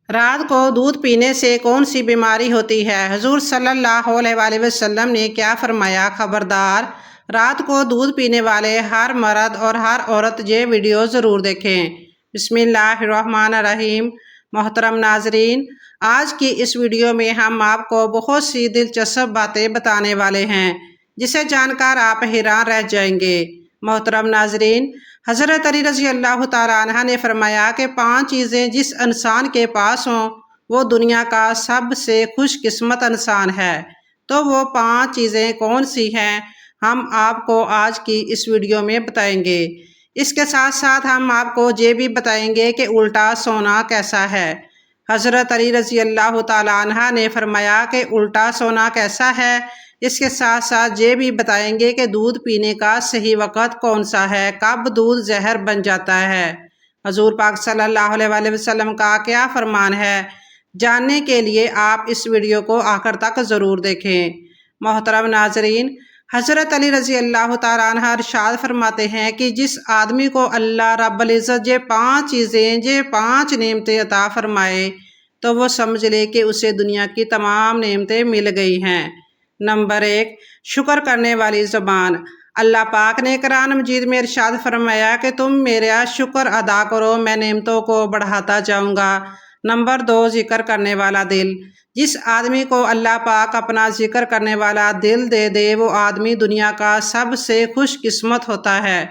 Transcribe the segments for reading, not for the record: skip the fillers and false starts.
رات کو دودھ پینے سے کون سی بیماری ہوتی ہے؟ حضور صلی اللہ علیہ وسلم نے کیا فرمایا؟ خبردار، رات کو دودھ پینے والے ہر مرد اور ہر عورت یہ ویڈیو ضرور دیکھیں۔ بسم اللہ الرحمن الرحیم۔ محترم ناظرین، آج کی اس ویڈیو میں ہم آپ کو بہت سی دلچسپ باتیں بتانے والے ہیں جسے جان کر آپ حیران رہ جائیں گے۔ محترم ناظرین، حضرت علی رضی اللہ تعالیٰ عنہ نے فرمایا کہ 5 چیزیں جس انسان کے پاس ہوں وہ دنیا کا سب سے خوش قسمت انسان ہے۔ تو وہ 5 چیزیں کون سی ہیں، ہم آپ کو آج کی اس ویڈیو میں بتائیں گے۔ اس کے ساتھ ساتھ ہم آپ کو یہ بھی بتائیں گے کہ الٹا سونا کیسا ہے۔ حضرت علی رضی اللہ تعالیٰ عنہ نے فرمایا کہ الٹا سونا کیسا ہے۔ اس کے ساتھ ساتھ یہ بھی بتائیں گے کہ دودھ پینے کا صحیح وقت کون سا ہے، کب دودھ زہر بن جاتا ہے، حضور پاک صلی اللہ علیہ وسلم کا کیا فرمان ہے۔ جاننے کے لیے آپ اس ویڈیو کو آخر تک ضرور دیکھیں۔ محترم ناظرین، حضرت علی رضی اللہ تعالیٰ عنہ ارشاد فرماتے ہیں کہ جس آدمی کو اللہ رب العزت یہ 5 چیزیں، یہ 5 نعمتیں عطا فرمائے تو وہ سمجھ لے کہ اسے دنیا کی تمام نعمتیں مل گئی ہیں۔ نمبر 1، شکر کرنے والی زبان۔ اللہ پاک نے قرآن مجید میں ارشاد فرمایا کہ تم میرا شکر ادا کرو، میں نعمتوں کو بڑھاتا جاؤں گا۔ نمبر 2، ذکر کرنے والا دل۔ جس آدمی کو اللہ پاک اپنا ذکر کرنے والا دل دے دے وہ آدمی دنیا کا سب سے خوش قسمت ہوتا ہے۔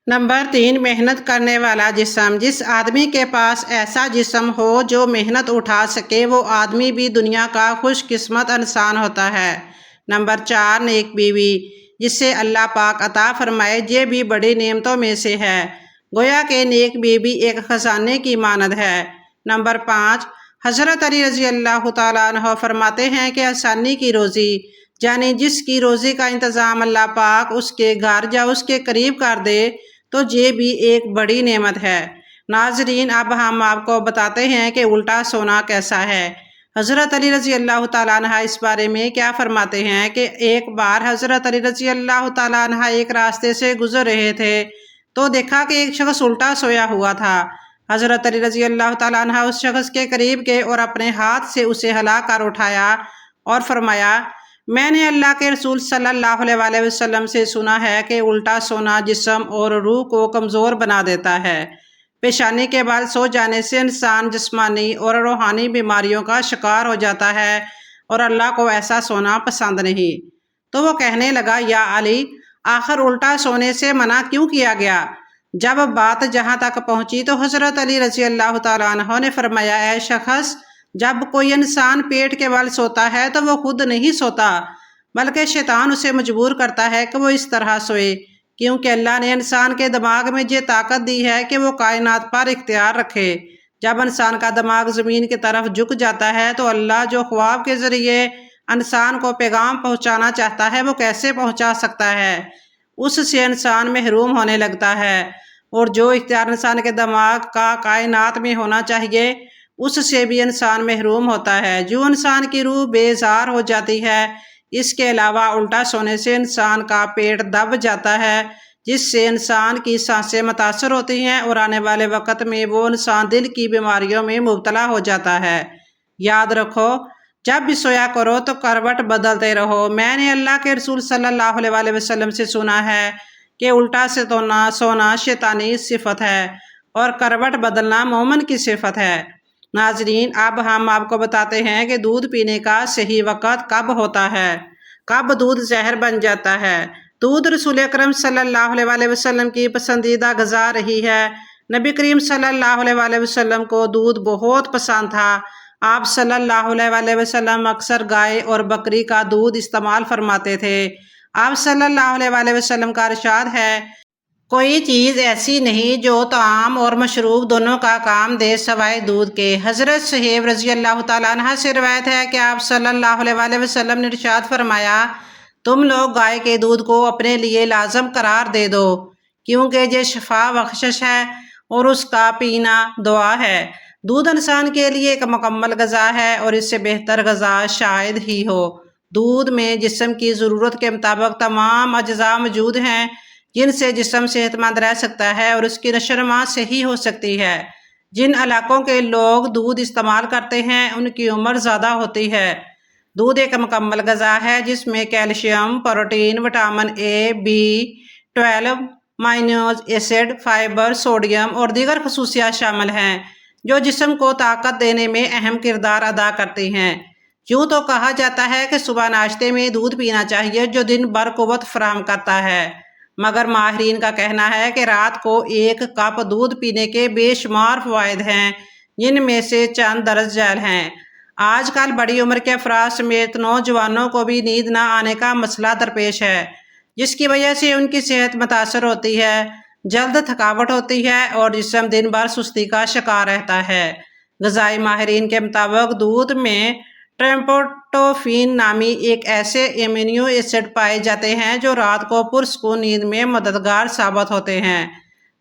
نمبر 3، محنت کرنے والا جسم۔ جس آدمی کے پاس ایسا جسم ہو جو محنت اٹھا سکے وہ آدمی بھی دنیا کا خوش قسمت انسان ہوتا ہے۔ نمبر 4، نیک بیوی۔ جسے اللہ پاک عطا فرمائے یہ بھی بڑی نعمتوں میں سے ہے، گویا کہ نیک بیوی ایک خزانے کی مانند ہے۔ نمبر 5، حضرت علی رضی اللہ تعالیٰ عنہ فرماتے ہیں کہ آسانی کی روزی، یعنی جس کی روزی کا انتظام اللہ پاک اس کے گھر یا اس کے قریب کر دے تو یہ بھی ایک بڑی نعمت ہے۔ ناظرین، اب ہم آپ کو بتاتے ہیں کہ الٹا سونا کیسا ہے۔ حضرت علی رضی اللہ تعالیٰ عنہ اس بارے میں کیا فرماتے ہیں کہ ایک بار حضرت علی رضی اللہ تعالیٰ عنہ ایک راستے سے گزر رہے تھے تو دیکھا کہ ایک شخص الٹا سویا ہوا تھا۔ حضرت علی رضی اللہ تعالیٰ عنہ اس شخص کے قریب گئے اور اپنے ہاتھ سے اسے ہلا کر اٹھایا اور فرمایا، میں نے اللہ کے رسول صلی اللہ علیہ وسلم سے سنا ہے کہ الٹا سونا جسم اور روح کو کمزور بنا دیتا ہے۔ پیشانی کے بال سو جانے سے انسان جسمانی اور روحانی بیماریوں کا شکار ہو جاتا ہے اور اللہ کو ایسا سونا پسند نہیں۔ تو وہ کہنے لگا، یا علی، آخر الٹا سونے سے منع کیوں کیا گیا؟ جب بات جہاں تک پہنچی تو حضرت علی رضی اللہ تعالیٰ عنہ نے فرمایا، اے شخص، جب کوئی انسان پیٹ کے بل سوتا ہے تو وہ خود نہیں سوتا بلکہ شیطان اسے مجبور کرتا ہے کہ وہ اس طرح سوئے، کیونکہ اللہ نے انسان کے دماغ میں یہ طاقت دی ہے کہ وہ کائنات پر اختیار رکھے۔ جب انسان کا دماغ زمین کی طرف جھک جاتا ہے تو اللہ جو خواب کے ذریعے انسان کو پیغام پہنچانا چاہتا ہے وہ کیسے پہنچا سکتا ہے؟ اس سے انسان محروم ہونے لگتا ہے، اور جو اختیار انسان کے دماغ کا کائنات میں ہونا چاہیے اس سے بھی انسان محروم ہوتا ہے۔ جو انسان کی روح بیزار ہو جاتی ہے۔ اس کے علاوہ الٹا سونے سے انسان کا پیٹ دب جاتا ہے جس سے انسان کی سانسیں متاثر ہوتی ہیں اور آنے والے وقت میں وہ انسان دل کی بیماریوں میں مبتلا ہو جاتا ہے۔ یاد رکھو، جب بھی سویا کرو تو کروٹ بدلتے رہو۔ میں نے اللہ کے رسول صلی اللہ علیہ وسلم سے سنا ہے کہ الٹا سے سونا شیطانی صفت ہے اور کروٹ بدلنا مومن کی صفت ہے۔ ناظرین، اب ہم آپ کو بتاتے ہیں کہ دودھ پینے کا صحیح وقت کب ہوتا ہے، کب دودھ زہر بن جاتا ہے۔ دودھ رسول اکرم صلی اللہ علیہ وسلم کی پسندیدہ غذا رہی ہے۔ نبی کریم صلی اللہ علیہ وسلم کو دودھ بہت پسند تھا۔ آپ صلی اللہ علیہ وسلم اکثر گائے اور بکری کا دودھ استعمال فرماتے تھے۔ آپ صلی اللہ علیہ وسلم کا ارشاد ہے، کوئی چیز ایسی نہیں جو طعام اور مشروب دونوں کا کام دے سوائے دودھ کے۔ حضرت صہیب رضی اللہ تعالیٰ عنہ سے روایت ہے کہ آپ صلی اللہ علیہ وسلم نے ارشاد فرمایا، تم لوگ گائے کے دودھ کو اپنے لیے لازم قرار دے دو، کیونکہ یہ شفا بخشش ہے اور اس کا پینا دعا ہے۔ دودھ انسان کے لیے ایک مکمل غذا ہے اور اس سے بہتر غذا شاید ہی ہو۔ دودھ میں جسم کی ضرورت کے مطابق تمام اجزاء موجود ہیں جن سے جسم صحت مند رہ سکتا ہے اور اس کی نشو و نما صحیح ہو سکتی ہے۔ جن علاقوں کے لوگ دودھ استعمال کرتے ہیں ان کی عمر زیادہ ہوتی ہے۔ دودھ ایک مکمل غذا ہے جس میں calcium, protein, vitamin A, B12، amino acid, fibre, sodium اور دیگر خصوصیات شامل ہیں جو جسم کو طاقت دینے میں اہم کردار ادا کرتی ہیں۔ یوں تو کہا جاتا ہے کہ صبح ناشتے میں دودھ پینا چاہیے جو دن بھر قوت فراہم کرتا ہے، مگر ماہرین کا کہنا ہے کہ رات کو 1 کپ دودھ پینے کے بے شمار فوائد ہیں، جن میں سے چند درج ذیل ہیں۔ آج کل بڑی عمر کے افراد سمیت نوجوانوں کو بھی نیند نہ آنے کا مسئلہ درپیش ہے، جس کی وجہ سے ان کی صحت متاثر ہوتی ہے، جلد تھکاوٹ ہوتی ہے اور جسم دن بھر سستی کا شکار رہتا ہے۔ غذائی ماہرین کے مطابق دودھ میں ٹریپٹوفین نامی ایک ایسے امینو ایسڈ پائے جاتے ہیں جو رات کو پرسکون نیند میں مددگار ثابت ہوتے ہیں۔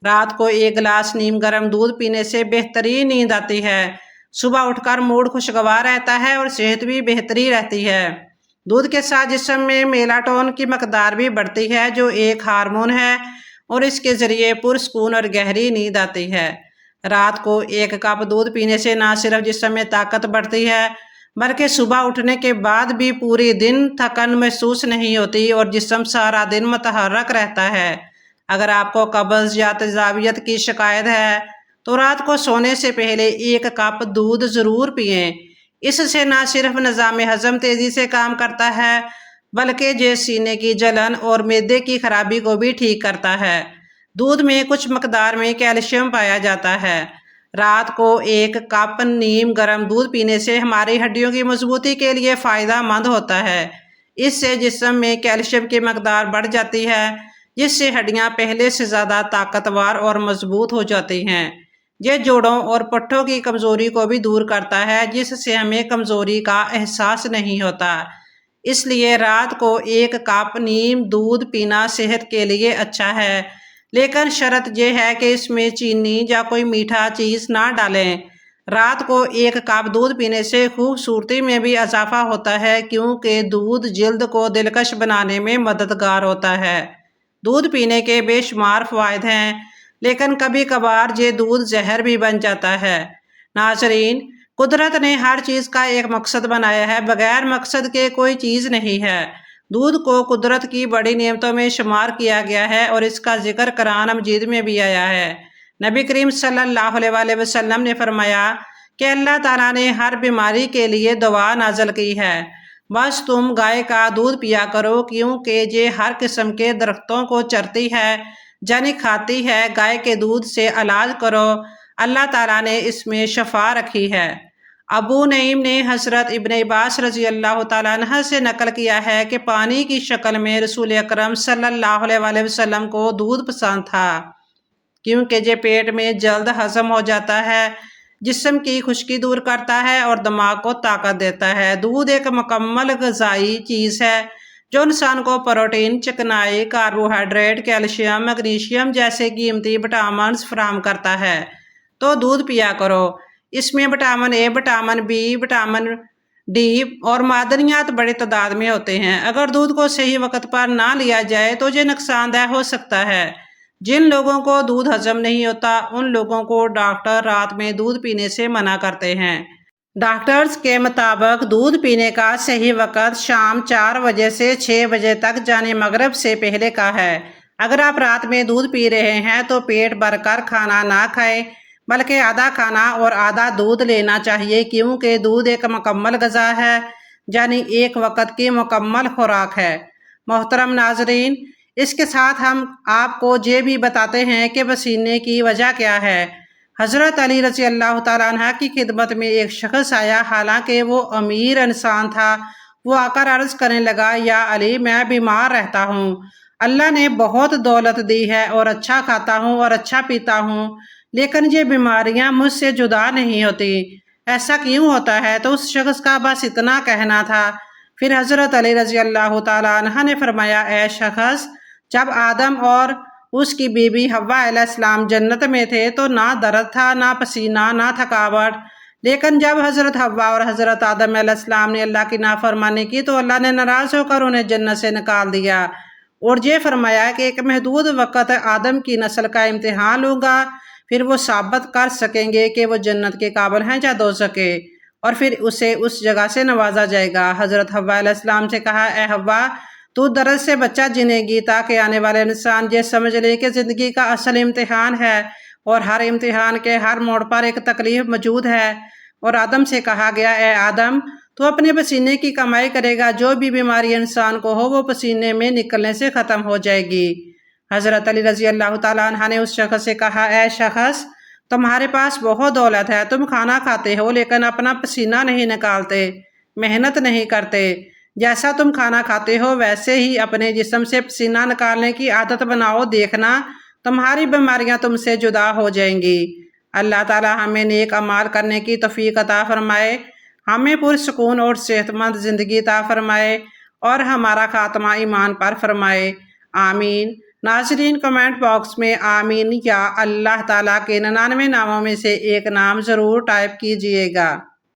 رات کو 1 گلاس نیم گرم دودھ پینے سے بہترین نیند آتی ہے، صبح اٹھ کر موڈ خوشگوار رہتا ہے اور صحت بھی بہتری رہتی ہے۔ دودھ کے ساتھ جسم میں میلاٹونن کی مقدار بھی بڑھتی ہے جو ایک ہارمون ہے اور اس کے ذریعے پرسکون اور گہری نیند آتی ہے۔ رات کو 1 کپ دودھ پینے سے نہ صرف جسم میں طاقت بڑھتی ہے بلکہ صبح اٹھنے کے بعد بھی پورے دن تھکن محسوس نہیں ہوتی اور جسم سارا دن متحرک رہتا ہے۔ اگر آپ کو قبض یا تیزابیت کی شکایت ہے تو رات کو سونے سے پہلے 1 کپ دودھ ضرور پئیں۔ اس سے نہ صرف نظام ہضم تیزی سے کام کرتا ہے بلکہ یہ سینے کی جلن اور معدے کی خرابی کو بھی ٹھیک کرتا ہے۔ دودھ میں کچھ مقدار میں کیلشیم پایا جاتا ہے۔ رات کو 1 کپ نیم گرم دودھ پینے سے ہماری ہڈیوں کی مضبوطی کے لیے فائدہ مند ہوتا ہے۔ اس سے جسم میں کیلشیم کی مقدار بڑھ جاتی ہے جس سے ہڈیاں پہلے سے زیادہ طاقتور اور مضبوط ہو جاتی ہیں۔ یہ جوڑوں اور پٹھوں کی کمزوری کو بھی دور کرتا ہے جس سے ہمیں کمزوری کا احساس نہیں ہوتا۔ اس لیے رات کو 1 کپ نیم دودھ پینا صحت کے لیے اچھا ہے، لیکن شرط یہ ہے کہ اس میں چینی یا کوئی میٹھا چیز نہ ڈالیں۔ رات کو 1 کپ دودھ پینے سے خوبصورتی میں بھی اضافہ ہوتا ہے کیونکہ دودھ جلد کو دلکش بنانے میں مددگار ہوتا ہے۔ دودھ پینے کے بے شمار فوائد ہیں لیکن کبھی کبھار یہ دودھ زہر بھی بن جاتا ہے۔ ناظرین، قدرت نے ہر چیز کا ایک مقصد بنایا ہے، بغیر مقصد کے کوئی چیز نہیں ہے۔ دودھ کو قدرت کی بڑی نعمتوں میں شمار کیا گیا ہے اور اس کا ذکر قرآن مجید میں بھی آیا ہے۔ نبی کریم صلی اللہ علیہ وسلم نے فرمایا کہ اللہ تعالیٰ نے ہر بیماری کے لیے دوا نازل کی ہے، بس تم گائے کا دودھ پیا کرو کیونکہ یہ ہر قسم کے درختوں کو چرتی ہے یعنی کھاتی ہے۔ گائے کے دودھ سے علاج کرو، اللہ تعالیٰ نے اس میں شفا رکھی ہے۔ ابو نعیم نے حضرت ابن عباس رضی اللہ تعالیٰ عنہ سے نقل کیا ہے کہ پانی کی شکل میں رسول اکرم صلی اللہ علیہ وسلم کو دودھ پسند تھا کیونکہ یہ پیٹ میں جلد ہضم ہو جاتا ہے، جسم کی خشکی دور کرتا ہے اور دماغ کو طاقت دیتا ہے۔ دودھ ایک مکمل غذائی چیز ہے جو انسان کو پروٹین، چکنائی، کاربوہائیڈریٹ، کیلشیم، میگنیشیم جیسے قیمتی وٹامنز فراہم کرتا ہے، تو دودھ پیا کرو۔ اس میں vitamin A, vitamin B, vitamin D اور معدنیات بڑی تعداد میں ہوتے ہیں۔ اگر دودھ کو صحیح وقت پر نہ لیا جائے تو یہ نقصان دہ ہو سکتا ہے۔ جن لوگوں کو دودھ ہضم نہیں ہوتا ان لوگوں کو ڈاکٹر رات میں دودھ پینے سے منع کرتے ہیں۔ ڈاکٹرز کے مطابق دودھ پینے کا صحیح وقت شام 4 بجے سے 6 بجے تک یعنی مغرب سے پہلے کا ہے۔ اگر آپ رات میں دودھ پی رہے ہیں تو پیٹ بھر کر کھانا نہ کھائیں بلکہ آدھا کھانا اور آدھا دودھ لینا چاہیے کیونکہ دودھ ایک مکمل غذا ہے یعنی ایک وقت کی مکمل خوراک ہے۔ محترم ناظرین، اس کے ساتھ ہم آپ کو یہ بھی بتاتے ہیں کہ پسینے کی وجہ کیا ہے۔ حضرت علی رضی اللہ تعالیٰ عنہ کی خدمت میں ایک شخص آیا، حالانکہ وہ امیر انسان تھا۔ وہ آ کر عرض کرنے لگا، یا علی، میں بیمار رہتا ہوں، اللہ نے بہت دولت دی ہے اور اچھا کھاتا ہوں اور اچھا پیتا ہوں، لیکن یہ بیماریاں مجھ سے جدا نہیں ہوتی، ایسا کیوں ہوتا ہے؟ تو اس شخص کا بس اتنا کہنا تھا۔ پھر حضرت علی رضی اللہ تعالیٰ عنہ نے فرمایا، اے شخص، جب آدم اور اس کی بیوی حوا علیہ السلام جنت میں تھے تو نہ درد تھا، نہ پسینہ، نہ تھکاوٹ، لیکن جب حضرت حوا اور حضرت آدم علیہ السلام نے اللہ کی نافرمانی کی تو اللہ نے ناراض ہو کر انہیں جنت سے نکال دیا اور یہ فرمایا کہ ایک محدود وقت آدم کی نسل کا امتحان لوں گا، پھر وہ ثابت کر سکیں گے کہ وہ جنت کے قابل ہیں یا دوزخ کے، اور پھر اسے اس جگہ سے نوازا جائے گا۔ حضرت حوا علیہ السلام سے کہا، اے حوا، تو درد سے بچہ جنے گی تاکہ آنے والے انسان یہ سمجھ لے کہ زندگی کا اصل امتحان ہے، اور ہر امتحان کے ہر موڑ پر ایک تکلیف موجود ہے۔ اور آدم سے کہا گیا، اے آدم، تو اپنے پسینے کی کمائی کرے گا، جو بھی بیماری انسان کو ہو وہ پسینے میں نکلنے سے ختم ہو جائے گی۔ حضرت علی رضی اللہ تعالیٰ عنہ نے اس شخص سے کہا، اے شخص، تمہارے پاس بہت دولت ہے، تم کھانا کھاتے ہو لیکن اپنا پسینہ نہیں نکالتے، محنت نہیں کرتے۔ جیسا تم کھانا کھاتے ہو ویسے ہی اپنے جسم سے پسینہ نکالنے کی عادت بناؤ، دیکھنا تمہاری بیماریاں تم سے جدا ہو جائیں گی۔ اللہ تعالیٰ ہمیں نیک اعمال کرنے کی توفیق عطا فرمائے، ہمیں پرسکون اور صحت مند زندگی عطا فرمائے، اور ہمارا خاتمہ ایمان پر فرمائے، آمین۔ ناظرین، کمنٹ باکس میں آمین یا اللہ تعالیٰ کے 99 ناموں میں سے ایک نام ضرور ٹائپ کیجئے گا۔